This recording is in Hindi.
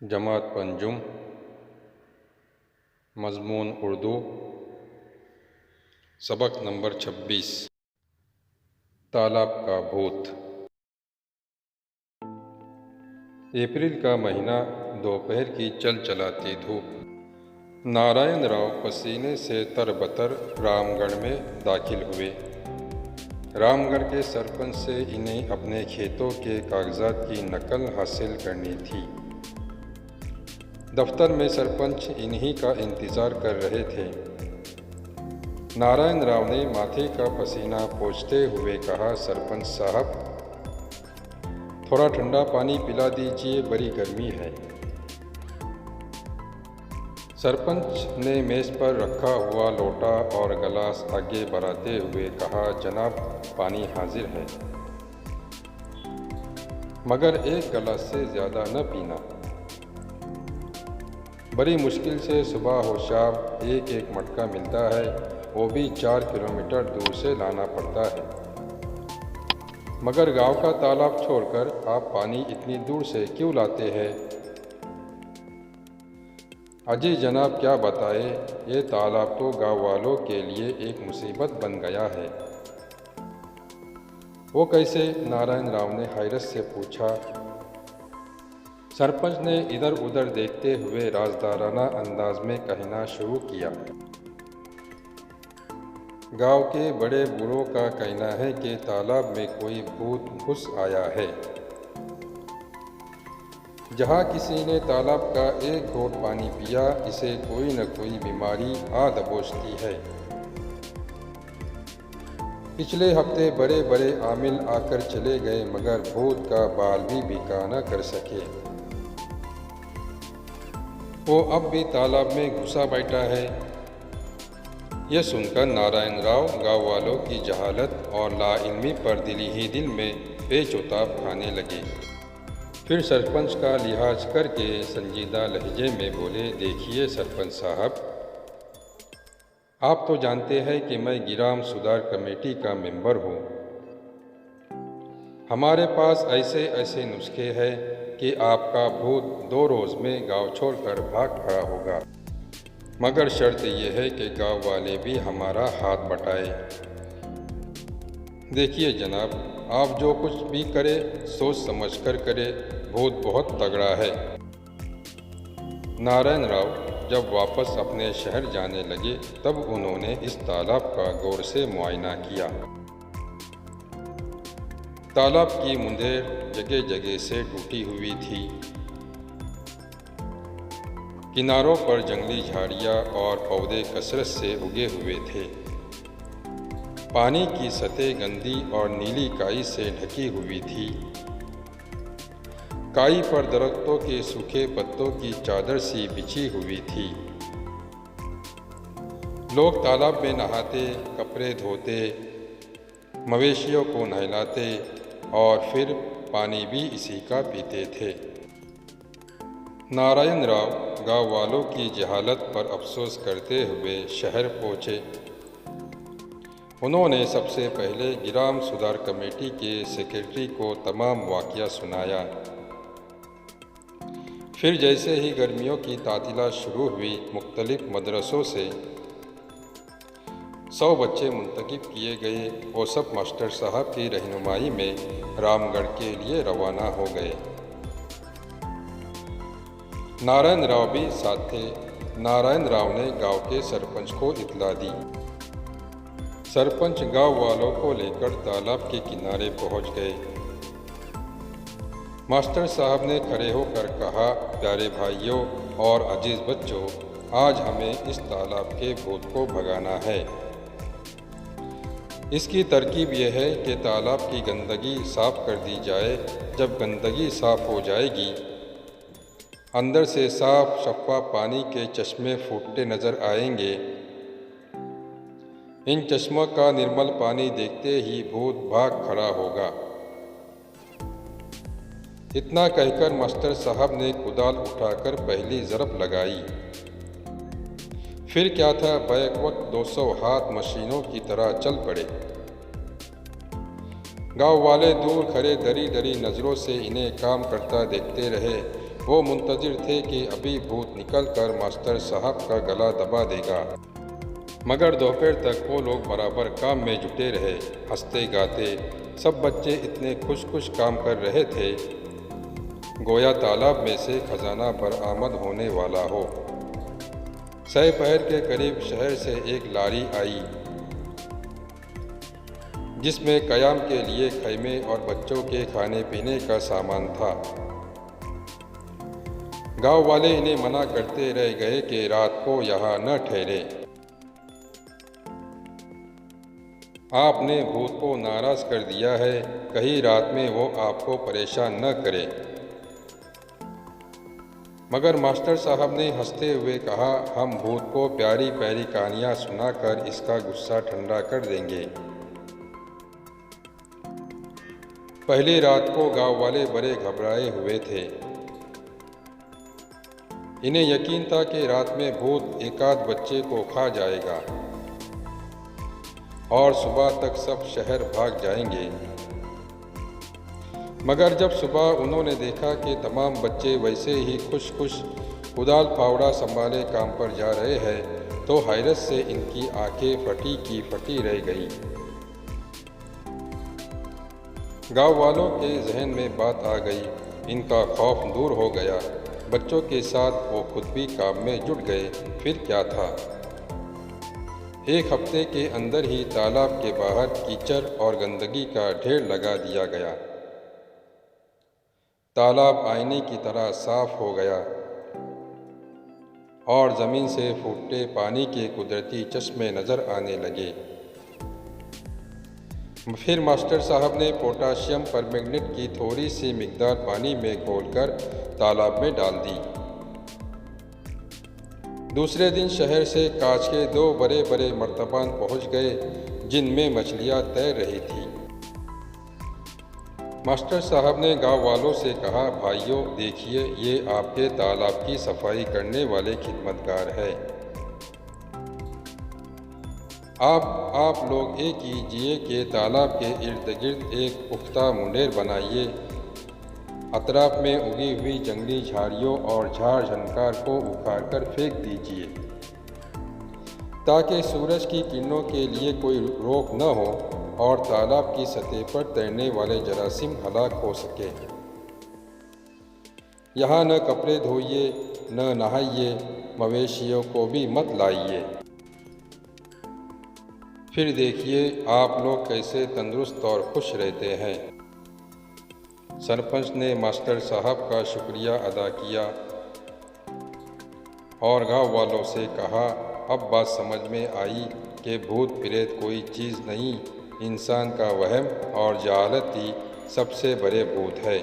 जमात पंजुम, मज़मून उर्दू, सबक नंबर 26। तालाब का भूत। अप्रैल का महीना, दोपहर की चलचलाती धूप। नारायण राव पसीने से तरबतर रामगढ़ में दाखिल हुए। रामगढ़ के सरपंच से इन्हें अपने खेतों के कागजात की नकल हासिल करनी थी। दफ्तर में सरपंच इन्हीं का इंतज़ार कर रहे थे। नारायण राव ने माथे का पसीना पोंछते हुए कहा, सरपंच साहब, थोड़ा ठंडा पानी पिला दीजिए, बड़ी गर्मी है। सरपंच ने मेज़ पर रखा हुआ लोटा और गिलास आगे बढ़ाते हुए कहा, जनाब, पानी हाजिर है, मगर एक गिलास से ज़्यादा न पीना। बड़ी मुश्किल से सुबह हो शाम एक एक मटका मिलता है, वो भी 4 किलोमीटर दूर से लाना पड़ता है। मगर गांव का तालाब छोड़कर आप पानी इतनी दूर से क्यों लाते हैं? अजी जनाब, क्या बताए, ये तालाब तो गांव वालों के लिए एक मुसीबत बन गया है। वो कैसे? नारायण राव ने हैरत से पूछा। सरपंच ने इधर उधर देखते हुए राजदाराना अंदाज में कहना शुरू किया। गांव के बड़े बूढ़ों का कहना है कि तालाब में कोई भूत घुस आया है। जहां किसी ने तालाब का एक घोंट पानी पिया, इसे कोई न कोई बीमारी आ दबोचती है। पिछले हफ्ते बड़े बड़े आमिल आकर चले गए, मगर भूत का बाल भी बिका न कर सके। वो अब भी तालाब में घुसा बैठा है। यह सुनकर नारायण राव गाँव वालों की जहालत और लाइल्मी पर दिल ही दिल में पेचोताप खाने लगे। फिर सरपंच का लिहाज करके संजीदा लहजे में बोले, देखिए सरपंच साहब, आप तो जानते हैं कि मैं ग्राम सुधार कमेटी का मेंबर हूँ। हमारे पास ऐसे ऐसे नुस्खे हैं कि आपका भूत 2 रोज़ में गांव छोड़कर भाग खड़ा होगा, मगर शर्त यह है कि गांव वाले भी हमारा हाथ बटाए। देखिए जनाब, आप जो कुछ भी करें सोच समझ कर करें, भूत बहुत तगड़ा है। नारायण राव जब वापस अपने शहर जाने लगे, तब उन्होंने इस तालाब का गौर से मुआयना किया। तालाब की मुंदेर जगह जगह से टूटी हुई थी। किनारों पर जंगली झाड़ियाँ और पौधे कसरत से उगे हुए थे। पानी की सतह गंदी और नीली काई से ढकी हुई थी। काई पर दरख्तों के सूखे पत्तों की चादर सी बिछी हुई थी। लोग तालाब में नहाते, कपड़े धोते, मवेशियों को नहलाते और फिर पानी भी इसी का पीते थे। नारायण राव गांव वालों की जहालत पर अफसोस करते हुए शहर पहुँचे। उन्होंने सबसे पहले ग्राम सुधार कमेटी के सेक्रेटरी को तमाम वाक़या सुनाया। फिर जैसे ही गर्मियों की तातीलात शुरू हुई, मुख्तलिफ मदरसों से 100 बच्चे मुंतखब किए गए। वो सब मास्टर साहब की रहनुमाई में रामगढ़ के लिए रवाना हो गए। नारायण राव भी साथ थे। नारायण राव ने गांव के सरपंच को इत्तला दी। सरपंच गांव वालों को लेकर तालाब के किनारे पहुंच गए। मास्टर साहब ने खड़े होकर कहा, प्यारे भाइयों और अजीज बच्चों, आज हमें इस तालाब के भूत को भगाना है। इसकी तरकीब यह है कि तालाब की गंदगी साफ़ कर दी जाए। जब गंदगी साफ़ हो जाएगी, अंदर से साफ शफ़ाफ पानी के चश्मे फूटते नज़र आएंगे। इन चश्मों का निर्मल पानी देखते ही भूत भाग खड़ा होगा। इतना कहकर मास्टर साहब ने कुदाल उठाकर पहली ज़रब लगाई। फिर क्या था, बैक वक्त 200 हाथ मशीनों की तरह चल पड़े। गांव वाले दूर खड़े दरी दरी नज़रों से इन्हें काम करता देखते रहे। वो मुंतज़िर थे कि अभी भूत निकल कर मास्टर साहब का गला दबा देगा। मगर दोपहर तक वो लोग बराबर काम में जुटे रहे, हंसते गाते। सब बच्चे इतने खुश खुश काम कर रहे थे, गोया तालाब में से खजाना बरामद होने वाला हो। सह-पहर के करीब शहर से एक लारी आई, जिसमें क़याम के लिए खैमे और बच्चों के खाने पीने का सामान था। गांव वाले इन्हें मना करते रह गए कि रात को यहाँ न ठहरे। आपने भूत को नाराज़ कर दिया है, कहीं रात में वो आपको परेशान न करे। मगर मास्टर साहब ने हंसते हुए कहा, हम भूत को प्यारी प्यारी कहानियाँ सुनाकर इसका गुस्सा ठंडा कर देंगे। पहली रात को गांव वाले बड़े घबराए हुए थे। इन्हें यकीन था कि रात में भूत एकाध बच्चे को खा जाएगा और सुबह तक सब शहर भाग जाएंगे। मगर जब सुबह उन्होंने देखा कि तमाम बच्चे वैसे ही खुश खुश उदाल फावड़ा संभाले काम पर जा रहे हैं, तो हैरत से इनकी आंखें फटी की फटी रह गई। गांव वालों के जहन में बात आ गई, इनका खौफ दूर हो गया। बच्चों के साथ वो खुद भी काम में जुट गए। फिर क्या था, एक हफ्ते के अंदर ही तालाब के बाहर कीचड़ और गंदगी का ढेर लगा दिया गया। तालाब आईने की तरह साफ हो गया और ज़मीन से फूटते पानी के कुदरती चश्मे नज़र आने लगे। फिर मास्टर साहब ने पोटाशियम परमैंगनेट की थोड़ी सी मिकदार पानी में घोलकर तालाब में डाल दी। दूसरे दिन शहर से कांच के 2 बड़े बड़े मर्तबान पहुंच गए, जिनमें मछलियां तैर रही थी। मास्टर साहब ने गांव वालों से कहा, भाइयों देखिए, ये आपके तालाब की सफाई करने वाले खिदमतगार हैं। आप लोग ये कीजिए कि तालाब के इर्द गिर्द एक पुख्ता मुंडेर बनाइए। अतराफ में उगी हुई जंगली झाड़ियों और झाड़ झनकार को उखाड़ कर फेंक दीजिए, ताकि सूरज की किरणों के लिए कोई रोक न हो और तालाब की सतह पर तैरने वाले जरासीम हलाक हो सके। यहाँ न कपड़े धोइए, न नहाइए, मवेशियों को भी मत लाइए। फिर देखिए आप लोग कैसे तंदुरुस्त और खुश रहते हैं। सरपंच ने मास्टर साहब का शुक्रिया अदा किया और गांव वालों से कहा, अब बात समझ में आई कि भूत प्रेत कोई चीज़ नहीं, इंसान का वहम और जहालत ही सबसे बड़े भूत है।